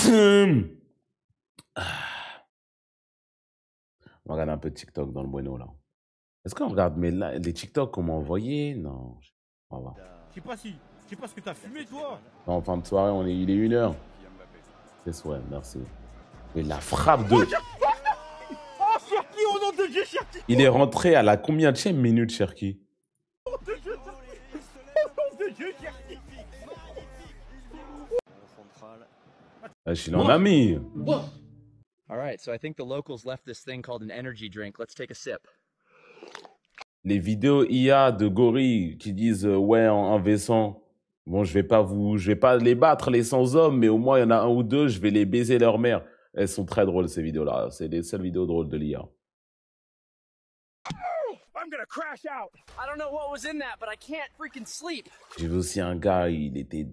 On va regarder un peu de TikTok dans le bueno, là. Est-ce qu'on regarde les TikTok qu'on m'a envoyés? Non. On va voir. Je sais pas ce que t'as fumé, toi. Non, en fin de soirée, il est 1h. C'est souhait, merci. Et la frappe de... Oh, Cherki, au nom de Dieu, Cherki. Il est rentré à la combienième minute, Cherki? Au nom de Dieu, Cherki. Je suis en ami. All right, so I think the locals left this thing called an energy drink. Let's take a sip. Les vidéos IA de gorilles qui disent ouais en V100, bon je vais pas les battre les 100 hommes, mais au moins il y en a un ou deux, je vais les baiser leur mère. Elles sont très drôles ces vidéos-là, c'est les seules vidéos drôles de l'IA. I'm gonna crash out. I don't know what was in that, but I can't freaking sleep. J'ai vu aussi un gars, il était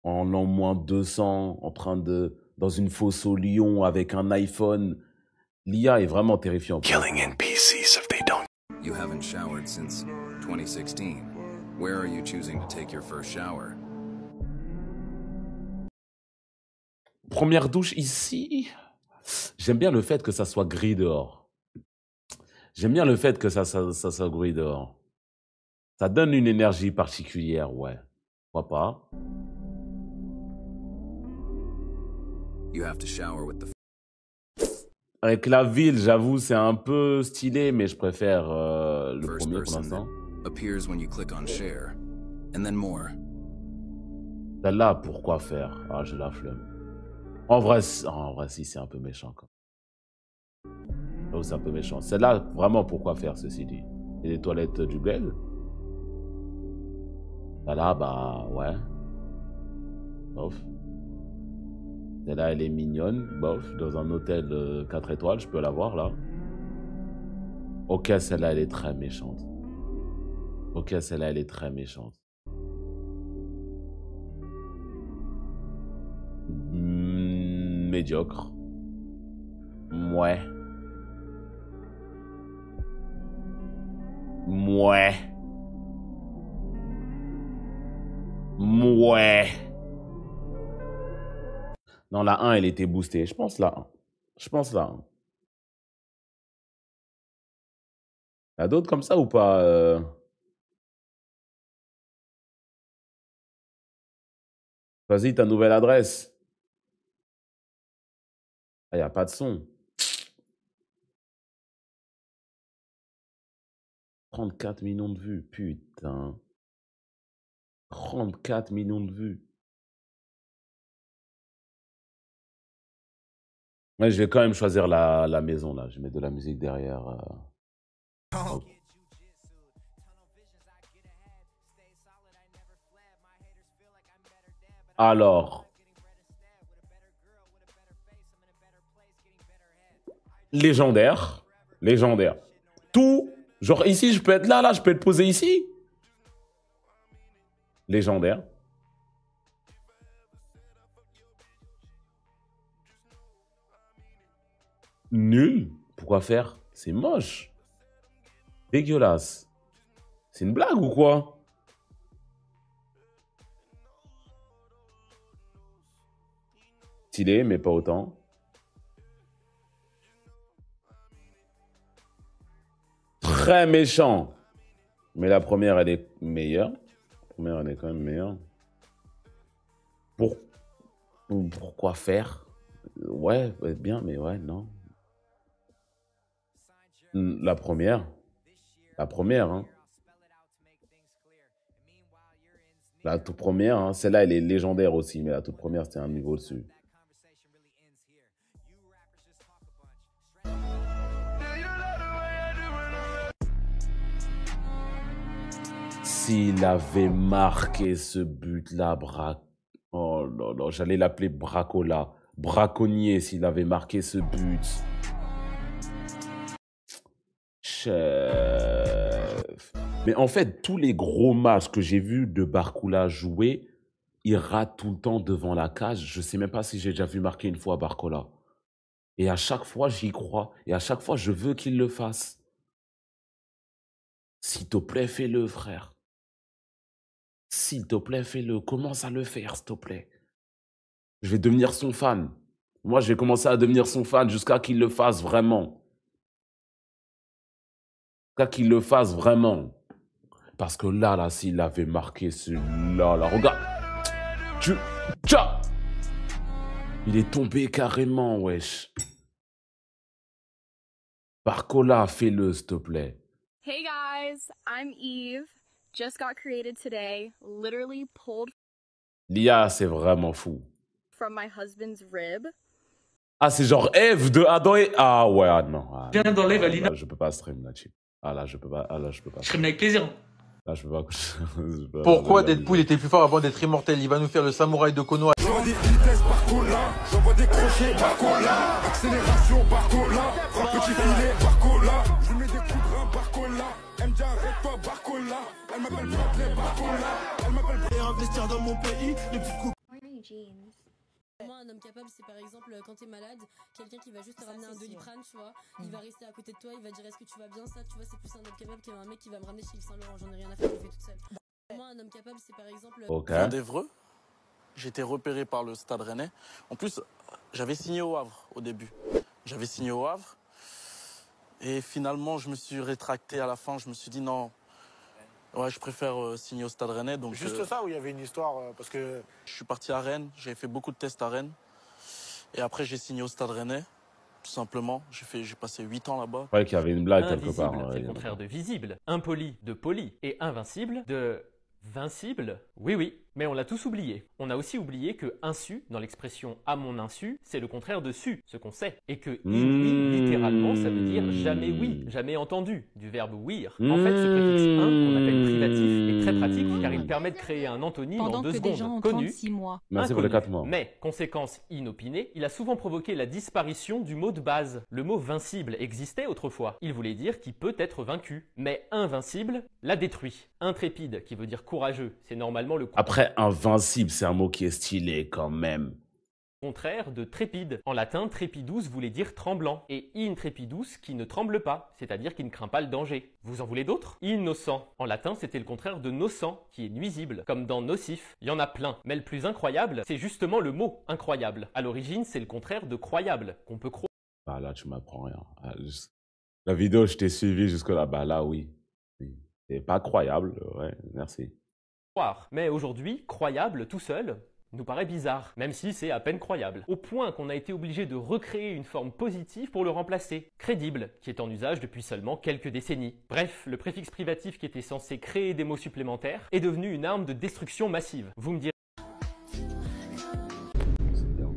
en l'an moins 200, dans une fosse au lion avec un iPhone. L'IA est vraiment terrifiante. Killing NPCs if they don't. You haven't showered since 2016. Where are you choosing to take your first shower? Première douche ici. J'aime bien le fait que ça soit gris dehors. J'aime bien le fait que ça soit gris dehors. Ça donne une énergie particulière, ouais. Pourquoi pas? You have to shower with the Avec la ville, j'avoue, c'est un peu stylé, mais je préfère le first premier pour person l'instant. that appears when you click on share, and then more. Celle-là, pourquoi faire? Ah, j'ai la flemme. En vrai, si, c'est un peu méchant. Oh, c'est un peu méchant. Celle-là, vraiment, pourquoi faire, ceci dit? Et les toilettes du bled? Celle-là, bah, ouais. Bof. Celle-là, elle est mignonne. Bof. Dans un hôtel 4 étoiles, je peux la voir, là. Ok, celle-là, elle est très méchante. Ok, celle-là, elle est très méchante. Médiocre. Mouais. Mouais. Mouais. Non, la 1, elle était boostée. Je pense la 1. Je pense la 1. Y a d'autres comme ça ou pas Vas-y, ta nouvelle adresse. Ah, y a pas de son. 34 millions de vues, putain. 34 millions de vues. Ouais, je vais quand même choisir la maison, là. Je vais mettre de la musique derrière. Oh. Alors. Légendaire. Légendaire. Tout. Genre ici, je peux être là, je peux être posé ici. Légendaire. Nul. Pourquoi faire? C'est moche. Dégueulasse. C'est une blague ou quoi? Stylé, mais pas autant. Très méchant. Mais la première, elle est meilleure. La première, elle est quand même meilleure. Pourquoi faire? Ouais, bien, mais ouais, non. La première. La première, hein. La toute première, hein. Celle-là, elle est légendaire aussi, mais la toute première, c'était un niveau dessus. S'il avait marqué ce but-là, oh là là, j'allais l'appeler Bracola. Braconnier, s'il avait marqué ce but. Chef. Mais en fait, tous les gros matchs que j'ai vus de Barcola jouer, il rate tout le temps devant la cage. Je sais même pas si j'ai déjà vu marquer une fois Barcola. Et à chaque fois, j'y crois. Et à chaque fois, je veux qu'il le fasse. S'il te plaît, fais-le, frère. S'il te plaît, fais-le. Commence à le faire, s'il te plaît. Je vais devenir son fan. Moi, je vais commencer à devenir son fan jusqu'à qu'il le fasse vraiment. Jusqu'à qu'il le fasse vraiment. Parce que là, s'il avait marqué celui-là, là, regarde. Tcha! Il est tombé carrément, wesh. Barcola, fais-le, s'il te plaît. Hey guys, I'm Eve. Just got created today. Literally pulled L'IA, c'est vraiment fou. from my husband's rib. Ah, c'est genre Eve de Adam et... Ah ouais, ah non. Ah, Viens dans live, Alina. là, je peux pas stream là-dessus. Ah là, je peux pas. Ah là, je peux pas. Je stream avec plaisir. Là, je peux pas. Je peux pas- Pourquoi là, Deadpool était plus fort avant d'être immortel? Il va nous faire le samouraï de Konoha. J'envoie des vitesses par cola, j'envoie des crochets par cola, accélération par cola, un petit filet par cola, je lui mets des coups de rein par cola, elle me dit arrête-toi par cola, elle m'appelle Bradley par cola, elle m'appelle investir dans mon pays, les petites coupes. Moi, un homme capable, c'est par exemple quand t'es malade, quelqu'un qui va juste te ramener un Doliprane, tu vois. Il va rester à côté de toi, il va dire est-ce que tu vas bien, ça, tu vois, c'est plus un homme capable qu'un mec qui va me ramener chez Yves Saint Laurent. J'en ai rien à faire, je le fais toute seule. Moi, un homme capable, c'est par exemple. Ok. d'Evreux. J'étais repéré par le Stade Rennais. En plus, j'avais signé au Havre au début. J'avais signé au Havre. Et finalement, je me suis rétracté à la fin. Je me suis dit non. Ouais, je préfère signer au Stade Rennais. Donc, Juste ça ou il y avait une histoire parce que... je suis parti à Rennes. J'ai fait beaucoup de tests à Rennes. Et après, j'ai signé au Stade Rennais. Tout simplement. J'ai passé 8 ans là-bas. Je croyais qu'il y avait une blague quelque Invisible, part. c'est Ouais, le contraire de visible. Impoli de poli. Et invincible de vincible. Oui, oui, mais on l'a tous oublié. On a aussi oublié que insu, dans l'expression à mon insu, c'est le contraire de su, ce qu'on sait. Et que in, littéralement, ça veut dire jamais oui, jamais entendu, du verbe ouïr. En fait, ce préfixe un, qu'on appelle privatif, est très pratique car il permet de créer un antonyme en 2 secondes. Connu, mois. Merci pour les inconnu. 4 mois. Mais, conséquence inopinée, il a souvent provoqué la disparition du mot de base. Le mot vincible existait autrefois. Il voulait dire qui peut être vaincu. Mais invincible l'a détruit. Intrépide, qui veut dire courageux, c'est normalement le Après, invincible, c'est un mot qui est stylé quand même. contraire de trépide. En latin, trepidus voulait dire tremblant. Et intrepidus qui ne tremble pas, c'est-à-dire qui ne craint pas le danger. Vous en voulez d'autres? Innocent. En latin, c'était le contraire de nocent, qui est nuisible. Comme dans nocif, il y en a plein. Mais le plus incroyable, c'est justement le mot incroyable. À l'origine, c'est le contraire de croyable, qu'on peut croire. Ah là, tu m'apprends rien. Ah, la vidéo, je t'ai suivi jusque-là. Bah là, oui. Oui. C'est pas croyable. Ouais, merci. Mais aujourd'hui, croyable tout seul nous paraît bizarre, même si c'est à peine croyable. Au point qu'on a été obligé de recréer une forme positive pour le remplacer, crédible, qui est en usage depuis seulement quelques décennies. Bref, le préfixe privatif qui était censé créer des mots supplémentaires est devenu une arme de destruction massive. Vous me direz... C'est bien.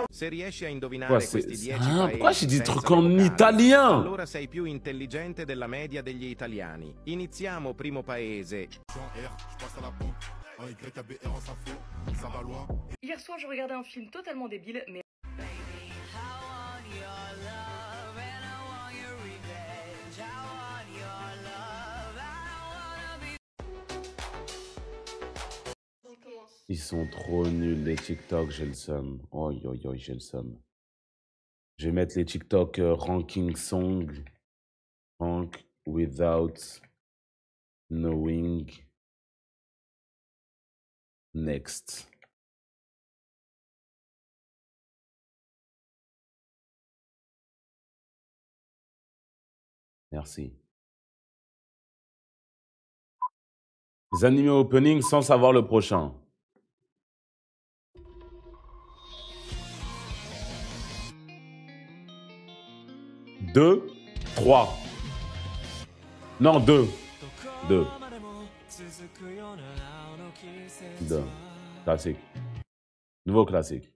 Se riesci a indovinare Quoi, questi 10 pourquoi j'ai des paesi trucs senza en vocali, italien? allora sei più intelligente della media degli italiani. Iniziamo, primo paese. Hier soir, je regardais un film totalement débile, mais Ils sont trop nuls, les TikTok, j'ai le seum. Oi, oi, oi, j'ai le seum. Je vais mettre les TikTok ranking song. Rank without knowing. Next. Merci. Les animés opening sans savoir le prochain. 2, 3. Non, 2. 2. 2. Classique. Nouveau classique.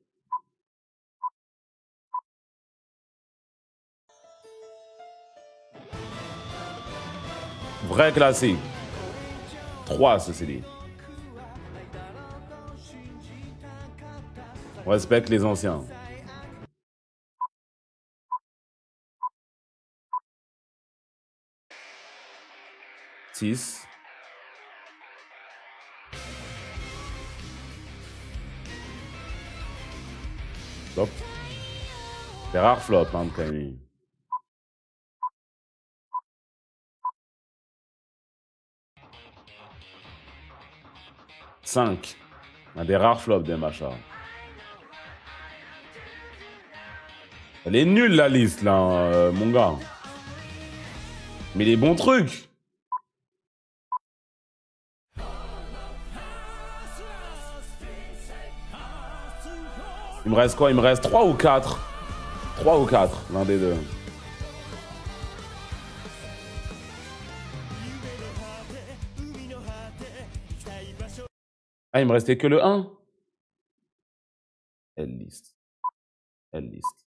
Vrai classique. 3, ceci dit. On respecte les anciens. Six. Flop. C'est rare flop, hein, quand même. 5. Un des rares flops des Macha. Elle est nulle la liste là, mon gars. Mais les bons trucs. Il me reste quoi? Il me reste 3 ou 4? 3 ou 4, l'un des deux. Ah, il me restait que le 1. Elle liste. Elle liste.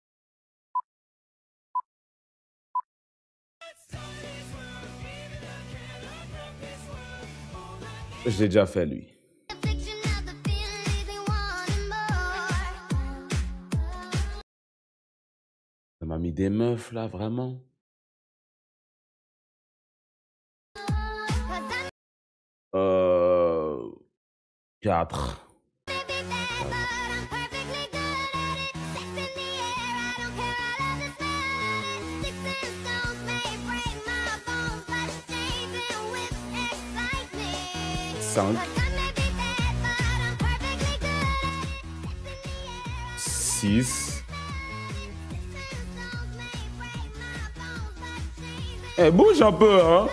Je l'ai déjà fait, lui. Ça m'a mis des meufs, là, vraiment. Euh... 4. Cinq. 6. Eh, bouge un peu, hein.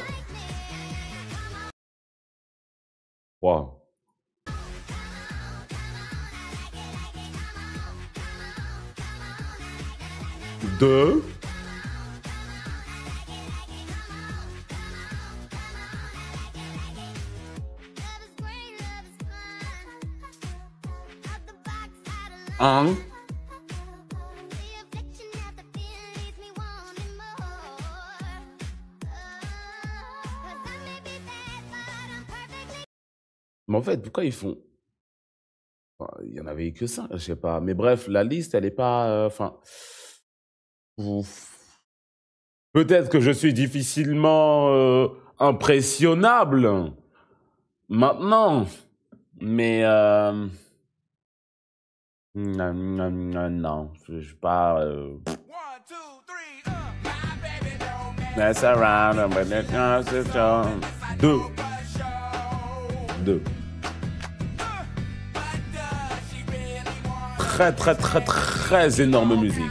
3. 2. 1. Mais en fait, pourquoi ils font... Enfin, il y en avait que ça, je sais pas. Mais bref, la liste, elle est pas... Enfin... Peut-être que je suis difficilement impressionnable maintenant. Mais... Non, je suis pas... Mess around, 2. 2. Très, très, très, très énorme musique.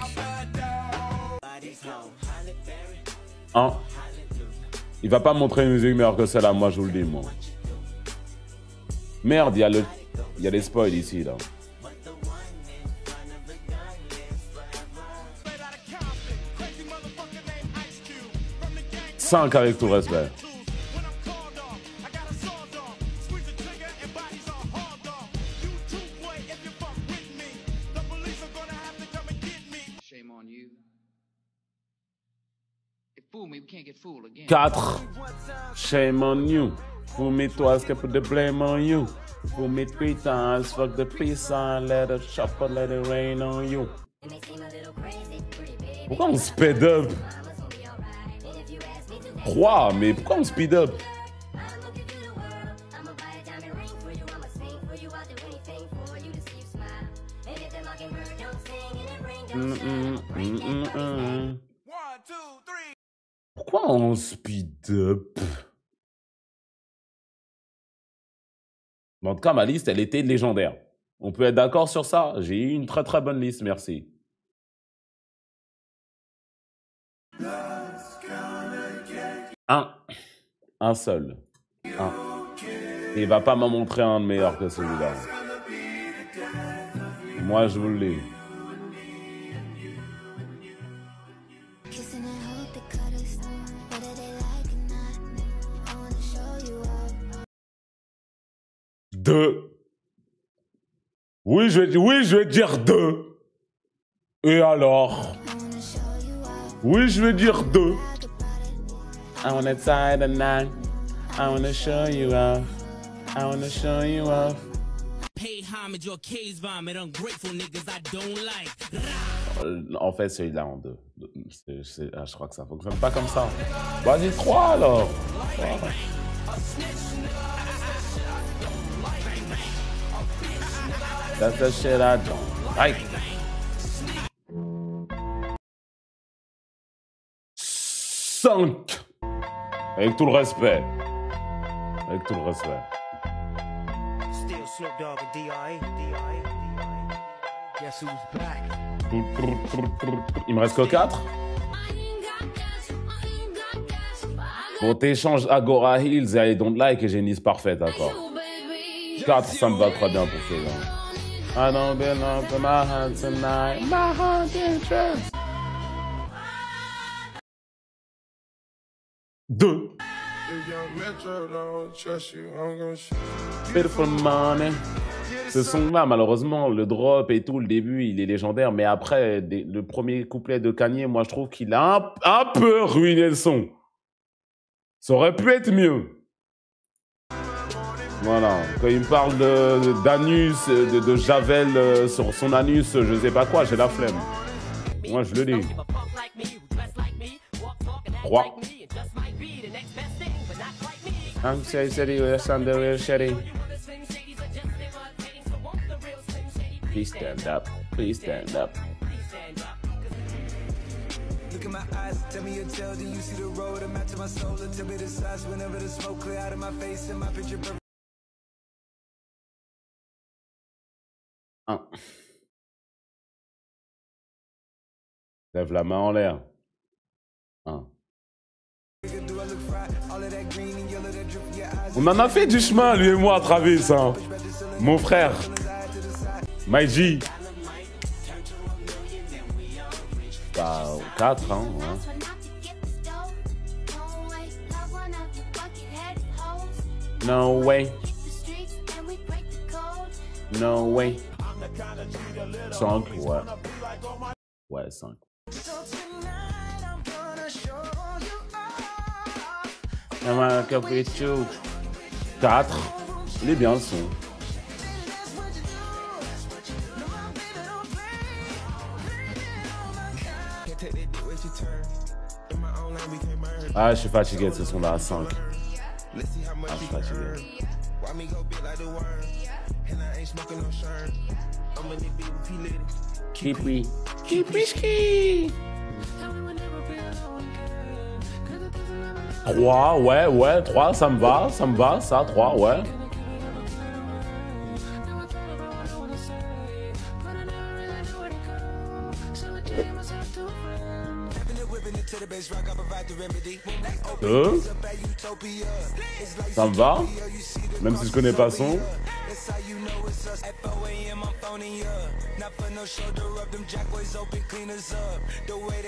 1. Il va pas me montrer une musique meilleure que celle-là, moi je vous le dis, moi. Merde, il y a les spoils ici, là. 5 avec tout respect. Quatre. Shame on you. Fool me twice, can put the blame on you. Fool me 3 times, fuck the peace sign, let it chopper, let it rain on you. Pourquoi on speed up? 3, mais pourquoi on speed up? Pourquoi on speed up? En tout cas, ma liste, elle était légendaire. On peut être d'accord sur ça. J'ai eu une très très bonne liste, merci. Un seul. Un. Et il va pas m'en montrer un de meilleur que celui-là. Moi, je vous le dis. Deux. Oui, je vais dire 2. Et alors? Oui, je vais dire 2. I wanna tie the night. I wanna show you off. I wanna show you off. Pay homage or case bomb and ungrateful niggas I don't like. En fait, celui-là en 2. Je crois que ça fonctionne pas comme ça. Vas-y, 3 alors. 3. That's the shit I don't like. 5. Avec tout le respect. Avec tout le respect. Snoop Dogg and D.I. Guess who's back? Il me reste que 4. Bon, t'échanges Agora Hills et I Don't Like et j'ai une liste parfaite, d'accord. 4, ça me va très bien pour ces gens. I don't belong to my heart tonight, my heart in trust. 2. Beautiful money. Ce son-là, malheureusement, le drop et tout, le début, il est légendaire. Mais après, le premier couplet de Kanye, moi, je trouve qu'il a un peu ruiné le son. Ça aurait pu être mieux. Voilà. Quand il me parle d'anus, de javel sur son anus, je sais pas quoi, j'ai la flemme. Moi, je le dis. 3. I'm so city with a Sunday real shitty. Please stand up. Please stand up. Look in my eyes, tell me your tale, then you see the road. I'm out to my soul, and tell me the size whenever the smoke clear out of my face and my picture perfect. 1. Lève la main en l'air. 1. On en a fait du chemin, lui et moi, à Travis, hein. Mon frère. Maïji. Bah, 4, hein. Ouais. No way. No way. 5, ouais. Ouais, 5. I'm a capriccio. 4. Il est bien le son. Ah, je suis fatigué de ce son-là à 5. Ah, je suis fatigué. Kipi. Kipi. 3, ouais, 3, ça me va, ça, 3, ouais. Ça me va, même si je connais pas son.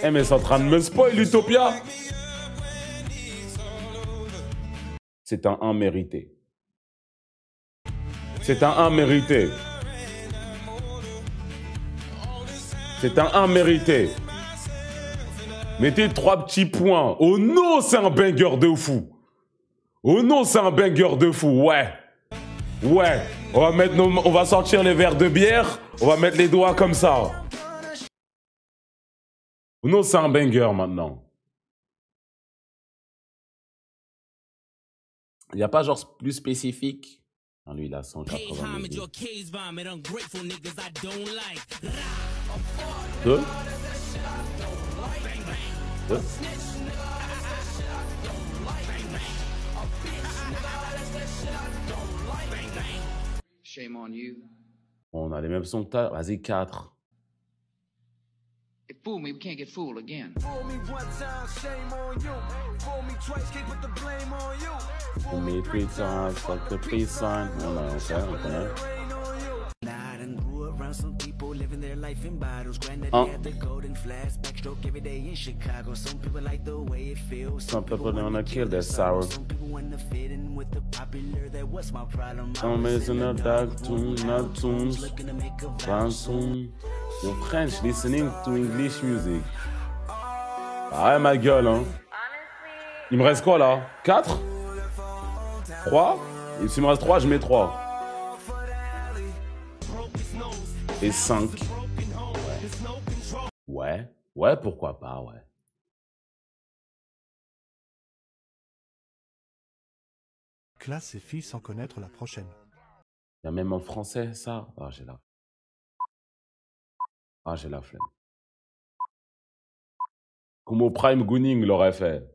Eh mais c'est en train de me spoil Utopia. C'est un 1 mérité. C'est un 1 mérité. C'est un 1 mérité. Mettez 3 petits points. Oh non, c'est un banger de fou. Oh non, c'est un banger de fou. Ouais. Ouais. On va sortir les verres de bière. On va mettre les doigts comme ça. Oh non, c'est un banger maintenant. Il n'y a pas genre plus spécifique. Non, lui, il a 180 000. 2. 2. Shame on you. On a les mêmes sons que t'as. Vas-y, 4. If fool me, we can't get fooled again. Fool me one time, shame on you. Fool me twice, can't put the blame on you. Fool me 3 times, fuck the peace sign. On connaît. Some people living their life in bottles. Granddaddy had the golden flask, backstroke every day in Chicago. Some people like the way it feels. Some people wanna kill that sour. Some people wanna fit in with the popular. That what's my problem? I'm missing a dark tune, not tunes. Ransom. Your French listening to English music. Ah ouais, ma gueule, hein. Il me reste quoi là? 4? 3? Et s'il me reste 3, je mets 3. Et 5. Ouais. Ouais, pourquoi pas, ouais. Classe et filles sans connaître la prochaine. Il y a même en français, ça. Ah, j'ai la... Ah, j'ai la flemme. Comme au Prime Gooning l'aurait fait.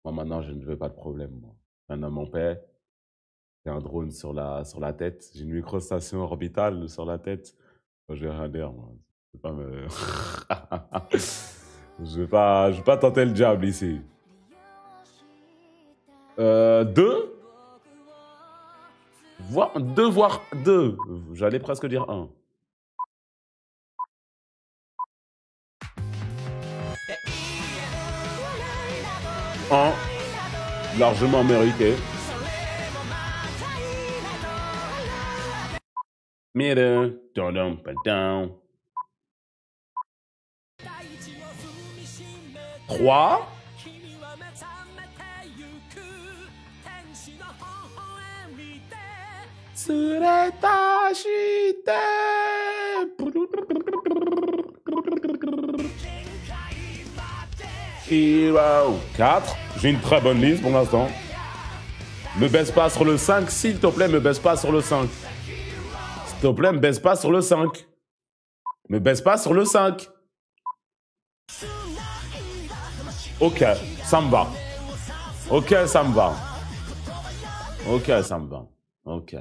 Moi, maintenant, je ne veux pas de problème, moi. Un homme en paix. Il y a un drone sur la tête. J'ai une microstation orbitale sur la tête. Je vais rien dire, moi. Je vais pas me... je vais pas tenter le diable ici. 2 voire 2. J'allais presque dire 1. Largement mérité. Mire, down, down. 3. Hero 4. J'ai une très bonne liste pour l'instant. Me baisse pas sur le 5, s'il te plaît, me baisse pas sur le 5. S'il te plaît, me baisse pas sur le 5. Me baisse pas sur le 5. Ok, ça me va. Ok, ça me va. Ok, ça me va. Ok.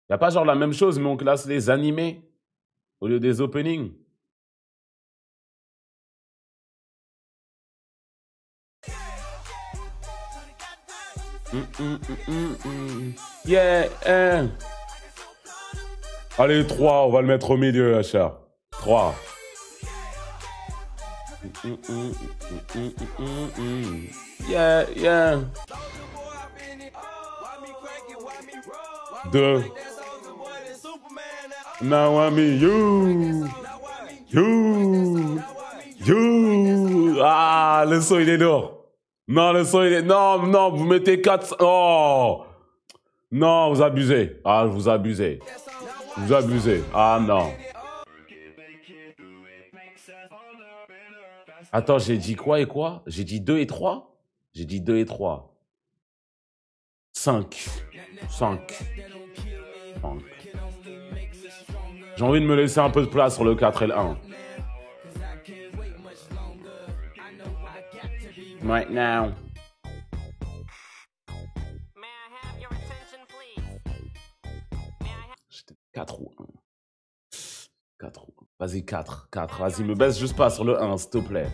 Y a pas genre la même chose, mais on classe les animés au lieu des openings? Yeah. Allez, 3, on va le mettre au milieu, Hacha. 3. Yeah. 2. Nawami, you. Ah, le son, il est lourd. Non, le son, il est... Non, vous mettez 4... Oh. Non, vous abusez. Ah, vous abusez. Vous abusez. Ah, non. Attends, j'ai dit quoi et quoi? J'ai dit 2 et 3? J'ai dit 2 et 3. 5. J'ai envie de me laisser un peu de place sur le 4 et le 1. Right now. 4 ou 1. 4 ou 1. Vas-y, 4. Vas-y, me baisse juste pas sur le 1, s'il te plaît.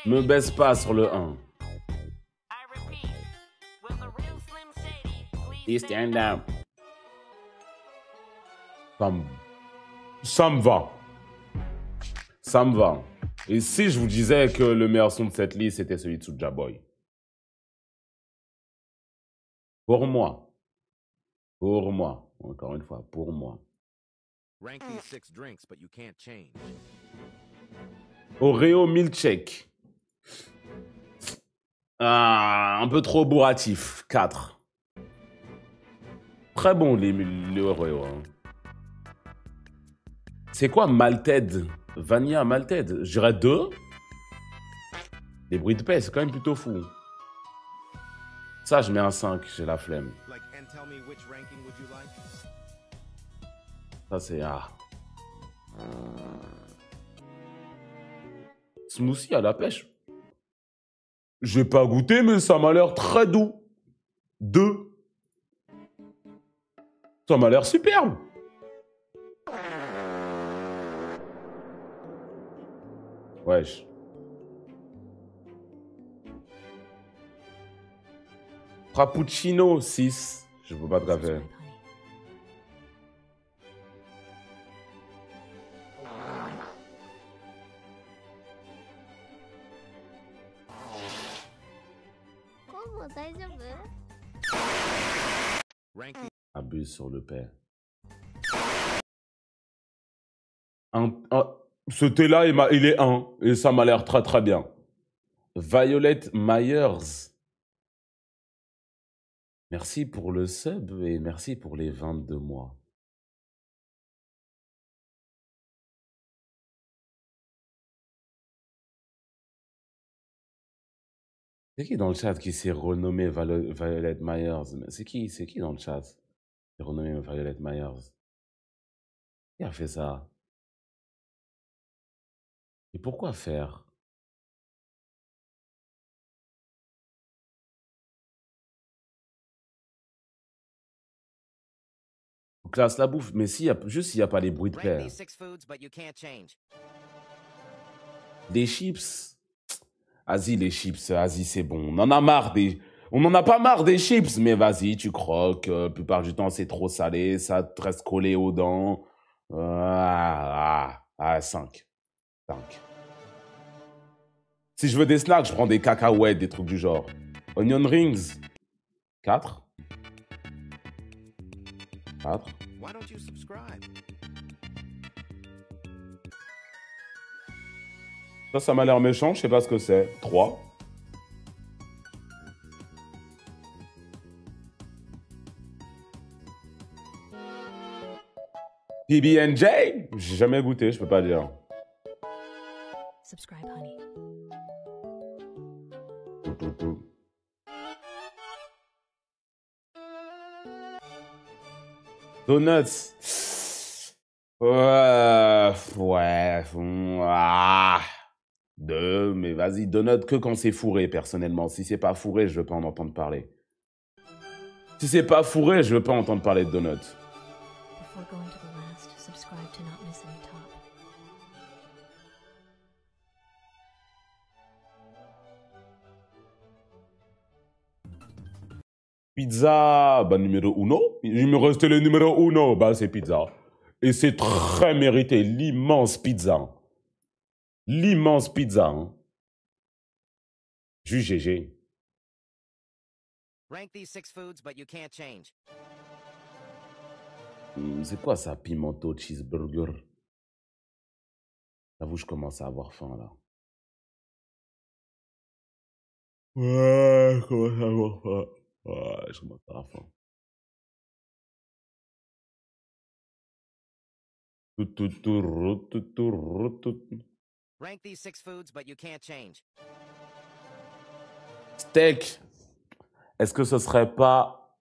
Me baisse pas sur le 1. Et stand down. Ça me va. Ça me va. Et si je vous disais que le meilleur son de cette liste, c'était celui de Soulja Boy? Pour moi. Encore une fois, pour moi. Oreo Milkshake. Ah, un peu trop bourratif. 4. Très bon les Oreo. Hein. C'est quoi Malted? Vanilla Malted? Je dirais 2. Les bruits de paix, c'est quand même plutôt fou. Ça, je mets un 5, j'ai la flemme. Ça, c'est... Ah. Smoothie à la pêche. J'ai pas goûté, mais ça m'a l'air très doux. 2. Ça m'a l'air superbe. Wesh. Frappuccino 6. Je veux pas de café. Abuse sur le père. Ce thé-là, il est 1. Et ça m'a l'air très très bien. Violet Myers. Merci pour le sub et merci pour les 22 mois. C'est qui dans le chat qui s'est renommé Violet Myers? C'est qui dans le chat qui s'est renommé Violet Myers? Qui a fait ça? Et pourquoi faire? Classe la bouffe. Mais juste s'il n'y a pas les bruits de Rank paix. these 6 foods, but you can't change. Les chips. Vas-y, les chips. Vas-y, c'est bon. On en a marre des... On en a pas marre des chips. Mais vas-y, tu croques. La plupart du temps, c'est trop salé. Ça te reste collé aux dents. 5. 5. Si je veux des snacks, je prends des cacahuètes, des trucs du genre. Onion rings. 4. 4. Why don't you subscribe? Ça m'a l'air méchant, je sais pas ce que c'est. 3. PB&J? J'ai jamais goûté, je peux pas dire. Subscribe, honey. Donuts. Ouais. 2, mais vas-y, donut que quand c'est fourré, personnellement. Si c'est pas fourré, je veux pas en entendre parler. Si c'est pas fourré, je veux pas entendre parler de donuts. Before going to the last, subscribe to not miss any top. Pizza, bah numéro 1. Il me restait le numéro 1, bah c'est pizza. Et c'est très mérité, l'immense pizza. L'immense pizza. Hein. Juste GG. Rank these 6 foods, but you can't change. C'est quoi ça, pimento cheeseburger? J'avoue, je commence à avoir faim là. Ouais, je commence à avoir faim. Ouais, je commence à avoir faim. Rank these 6 foods, but you can't change. Steak. Est-ce que ce serait pas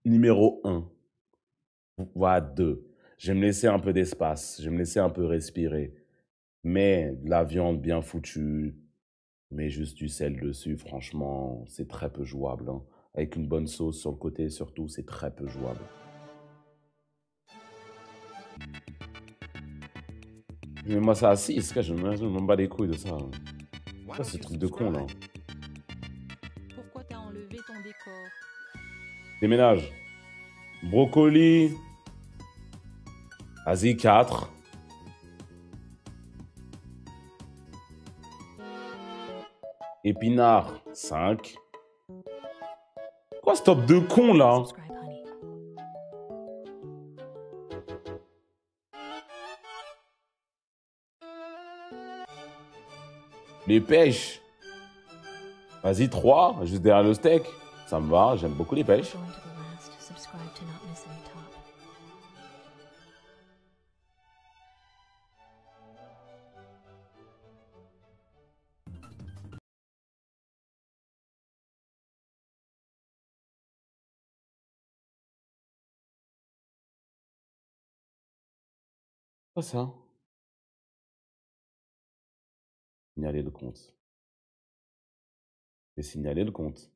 numéro 1? Voilà, 2. Je vais me laisser un peu d'espace. Je vais me laisser un peu respirer. Mais de la viande bien foutue, mais juste du sel dessus, franchement, c'est très peu jouable. Hein. Avec une bonne sauce sur le côté, surtout, c'est très peu jouable. Mais moi, ça à 6, je m'en bats les couilles de ça. Ça, c'est truc de con, là. Pourquoi t'as enlevé ton décor? Déménage. Brocoli. Vas-y, 4. Épinard, 5. Quoi ce top de con, là? Les pêches. Vas-y, 3, juste derrière le steak. Ça me va, j'aime beaucoup les pêches. Quoi ça? Signaler le compte. Et signaler le compte.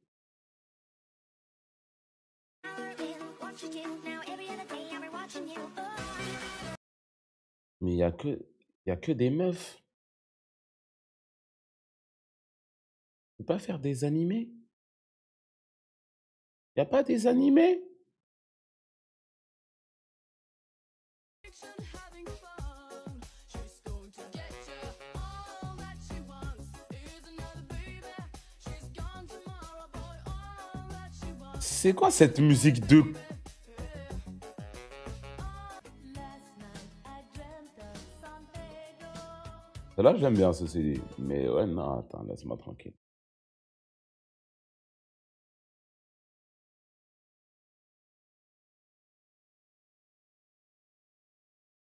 Mais il y a que des meufs. Tu peux pas faire des animés? Y a pas des animés? C'est quoi cette musique de... Là, j'aime bien ce CD. Mais ouais, non, attends, laisse-moi tranquille.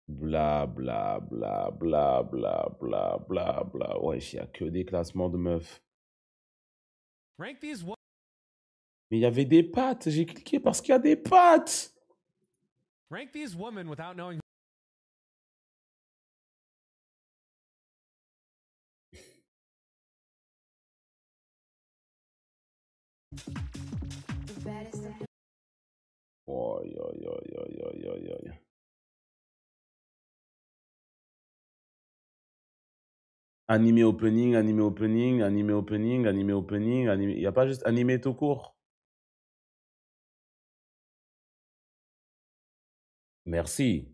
Bla bla bla bla bla bla bla bla. Ouais, il n'y a que des classements de meufs. Rank these one. Mais il y avait des pattes. J'ai cliqué parce qu'il y a des pattes. Rank these women without knowing. Oi, oi, oi, oi, oi, oi, oi. Animé opening, animé opening, animé opening, animé opening, animé... Il n'y a pas juste animé tout court. Merci.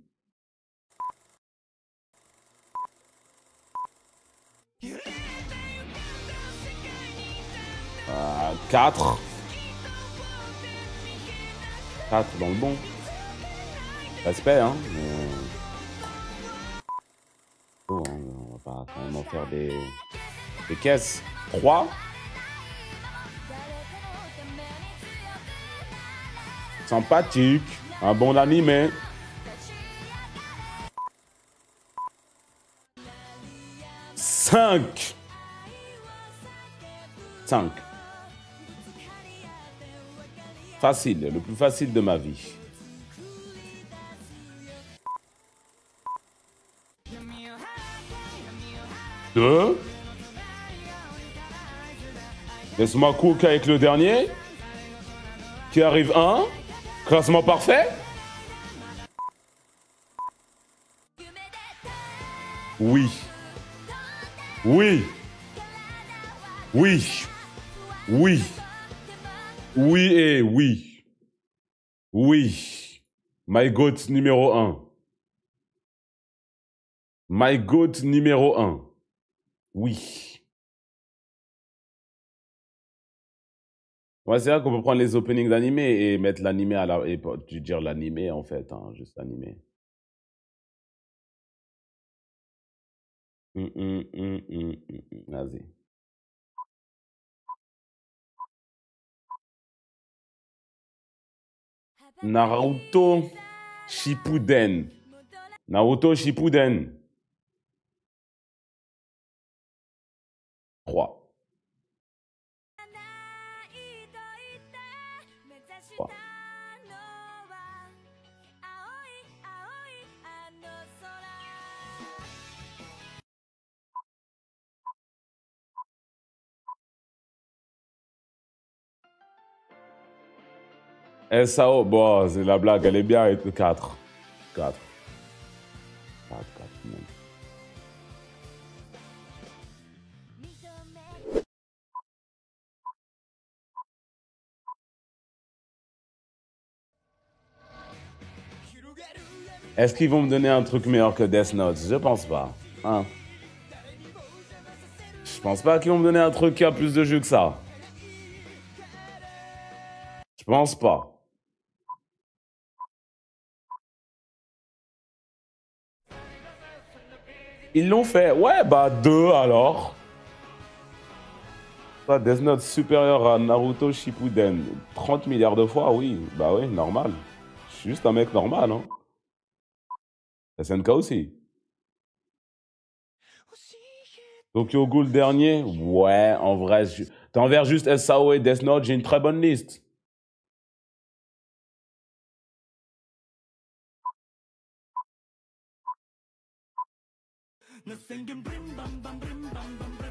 Ah, 4. 4 dans le bon. Respect, hein. Oh, hein, on va pas quand même en faire des caisses. 3. Sympathique. Un bon animé. 5. 5. Facile, le plus facile de ma vie. Deux. Laisse-moi cook avec le dernier. Qui arrive 1. Classement parfait. Oui. Oui. Oui. Oui. Oui et oui. Oui. My goat numéro 1. My goat numéro 1. Oui. Ouais, c'est vrai qu'on peut prendre les openings d'animé et mettre l'animé à la... Et tu dire l'animé en fait, hein, juste l'animé. Vas-y. Naruto Shippuden. Naruto Shippuden. 3. 3. SAO, bon, c'est la blague, elle est bien, et 4. 4. 4, 4, non. Est-ce qu'ils vont me donner un truc meilleur que Death Note? Je pense pas. Hein? Je pense pas qu'ils vont me donner un truc qui a plus de jus que ça. Je pense pas. Ils l'ont fait. Ouais, bah 2 alors. Ça, Death Note supérieur à Naruto Shippuden. 30 milliards de fois, oui. Bah oui, normal. Je suis juste un mec normal, hein. SNK aussi. Tokyo Ghoul dernier? Ouais, en vrai, t'envers juste SAO et Death Note, j'ai une très bonne liste.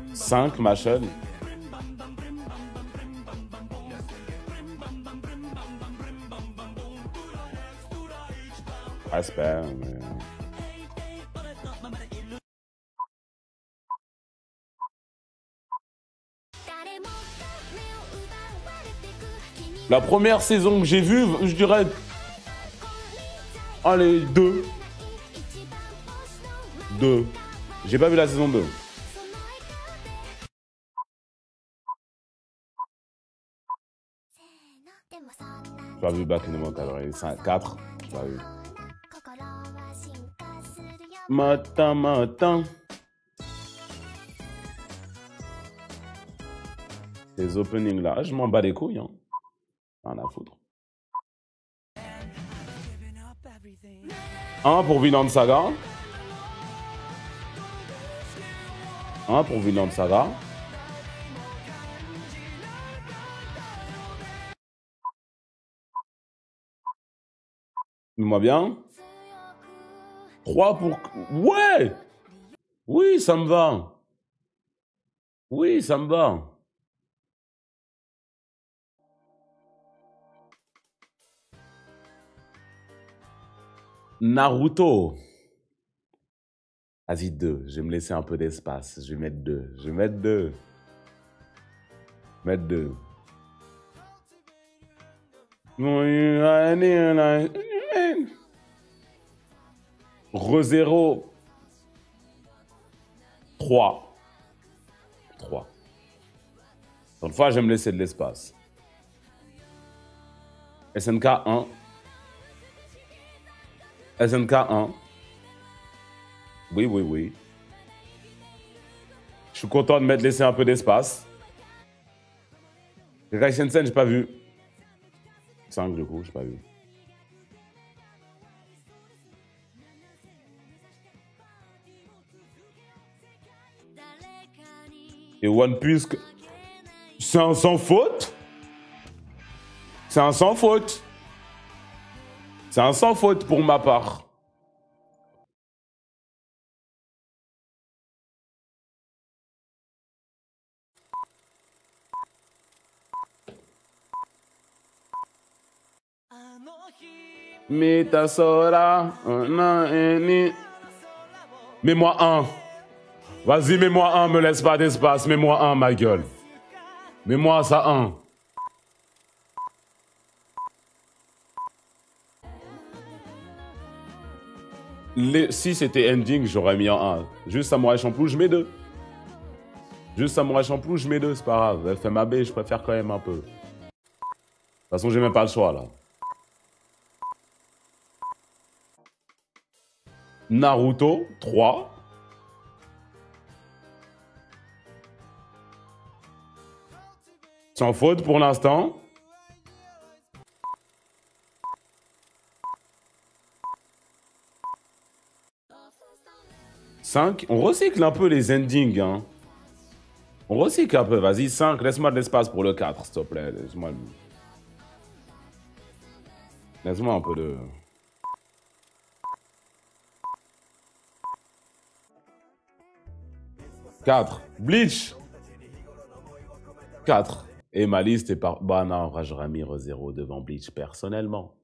« 5, ma chaîne. Respect, mais... La première saison que j'ai vue, je dirais... Allez, 2. 2. J'ai pas vu la saison 2. J'ai pas vu Back in the Mountain. 4. J'ai pas vu. Matin. Ces openings là, je m'en bats les couilles, hein. Rien à foutre. 1 pour Vinland Saga. 1 pour Vinland Saga. Dis-moi bien. 3 pour... Ouais! Oui, ça me va. Oui, ça me va. Naruto. Vas-y, 2. Je vais me laisser un peu d'espace. Je vais mettre 2. Je vais mettre 2. Mettre 2. Re-0. 3. 3. Cette fois, je vais me laisser de l'espace. SNK 1. SNK 1. Oui, oui, oui. Je suis content de m'être laissé un peu d'espace. Kekai Sensen, j'ai pas vu. 5 du coup, j'ai pas vu. Et One Piece, c'est un sans faute. C'est un sans faute. C'est un sans faute pour ma part. Metasora, mets-moi un. Vas-y, mets-moi un, me laisse pas d'espace. Mets-moi un, ma gueule. Mets-moi ça un. Si c'était ending, j'aurais mis un 1. Juste Samouraï Champloo, je mets 2. Juste Samouraï Champloo, je mets 2, c'est pas grave. Elle fait ma B, je préfère quand même un peu. De toute façon, j'ai même pas le choix, là. Naruto, 3. Sans faute pour l'instant. 5. On recycle un peu les endings, hein. On recycle un peu, vas-y, 5. Laisse-moi de l'espace pour le 4, s'il te plaît. Laisse-moi un peu de... 4. Bleach. 4. Et ma liste est par... Bah non, j'aurais mis Re:Zero devant Bleach personnellement.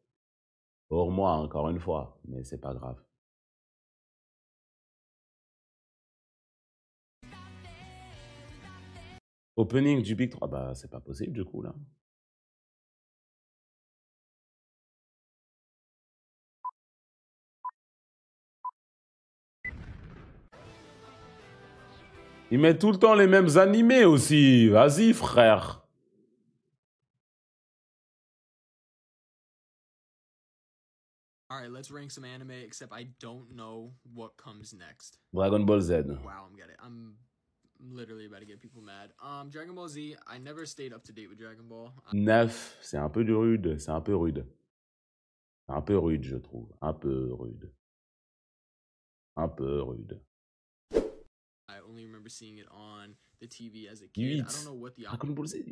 Pour moi, encore une fois. Mais c'est pas grave. Opening du Big 3. Bah, c'est pas possible du coup, là. Ils mettent tout le temps les mêmes animés aussi. Vas-y, frère. Alright, let's rank some anime, except I don't know what comes next. Dragon Ball Z. Wow, I'm literally about to get people mad. Dragon Ball Z, I never stayed up to date with Dragon Ball. 9, c'est un peu du rude. C'est un peu rude. C'est un peu rude, je trouve. Un peu rude. Un peu rude. I only remember seeing it on the TV as a kid. 8. I don't know what the Dragon Ball Z.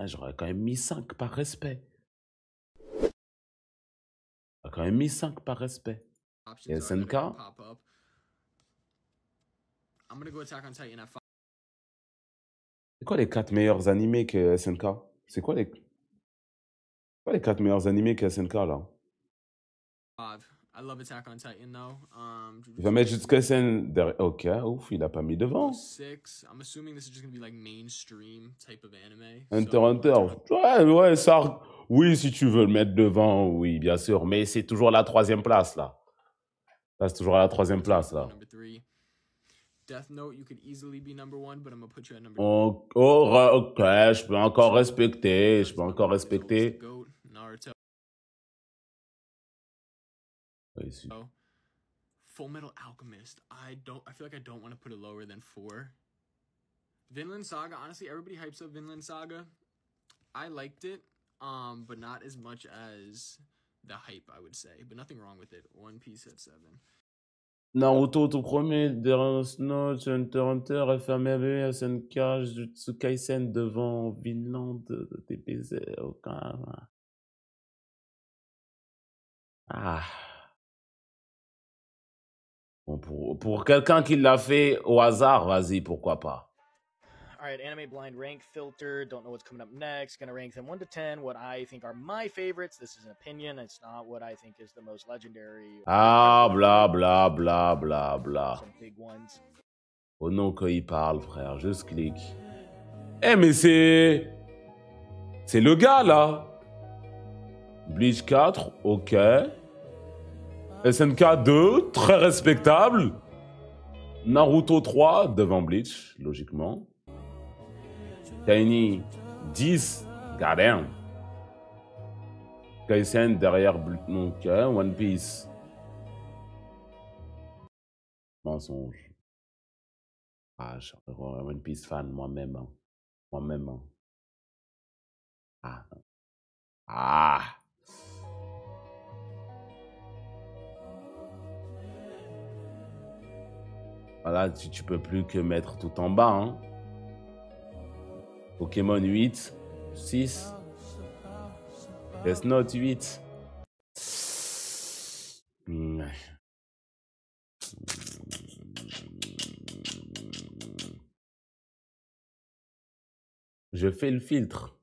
J'aurais quand même mis 5 par respect. J'aurais quand même mis 5 par respect. Et SNK. I'm gonna go Attack on Titan at 5. C'est quoi les 4 meilleurs animés que SNK? C'est quoi les 4 meilleurs animés que SNK là? 5. I love Attack on Titan though. Il va mettre Jujutsu Kaisen derrière. Ok, ouf, il a pas mis devant. 6. I'm assuming this is just gonna be like mainstream type of anime. Hunter. Ouais, ça. Oui, si tu veux le mettre devant, oui, bien sûr. Mais c'est toujours à la 3e place là. Là, c'est toujours à la 3e place là. Death Note, you could easily be number 1, but I'm gonna put you at number 2. Ok, je peux encore respecter. Je peux encore respecter. Naruto. Ici. Full Metal Alchemist. I feel like I don't want to put it lower than 4. Vinland Saga, honestly, everybody hypes up Vinland Saga. I liked it, but not as much as the hype, I would say. But nothing wrong with it. One Piece at 7. Naruto tout premier, Death Note, Hunter, FMV, SNK, Jujutsu Kaisen devant Vinland, DBZ, aucun. Ah. Bon, pour quelqu'un qui l'a fait au hasard, vas-y, pourquoi pas. All right, anime blind rank filter. Don't know what's coming up next. Gonna rank them 1 to 10. What I think are my favorites. This is an opinion. It's not what I think is the most legendary. Ah, bla bla bla bla bla. Some big ones. Au nom qu'il parle, frère, juste clique. Eh, mais c'est le gars, là. Bleach 4, ok. SNK 2, très respectable. Naruto 3, devant Bleach, logiquement. Tiny 10, goddamn. Kaisen derrière ok. One Piece. Mensonge. Ah, je suis un One Piece fan moi-même. Hein. Moi-même. Hein. Ah. Ah. Voilà, tu peux plus que mettre tout en bas. Hein. Pokémon 8, 6. Death Note 8. Je fais le filtre.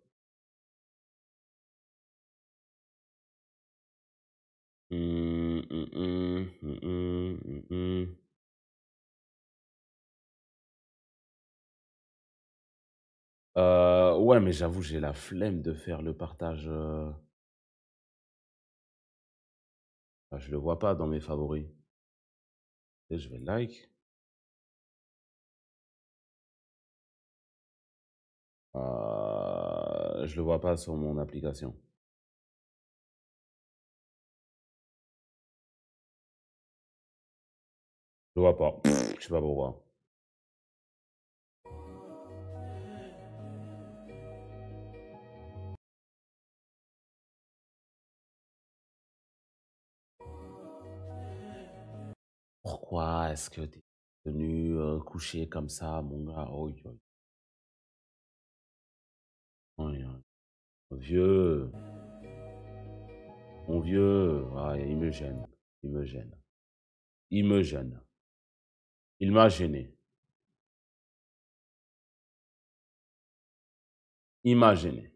Ouais, mais j'avoue, j'ai la flemme de faire le partage. Je le vois pas dans mes favoris. Et je vais like. Je le vois pas sur mon application. Je le vois pas. Je sais pas pourquoi. Pourquoi est-ce que tu es venu coucher comme ça, mon gars? Oh, mon vieux. Mon vieux. Ah, il me gêne. Il me gêne. Il me gêne. Il m'a gêné. Il m'a gêné.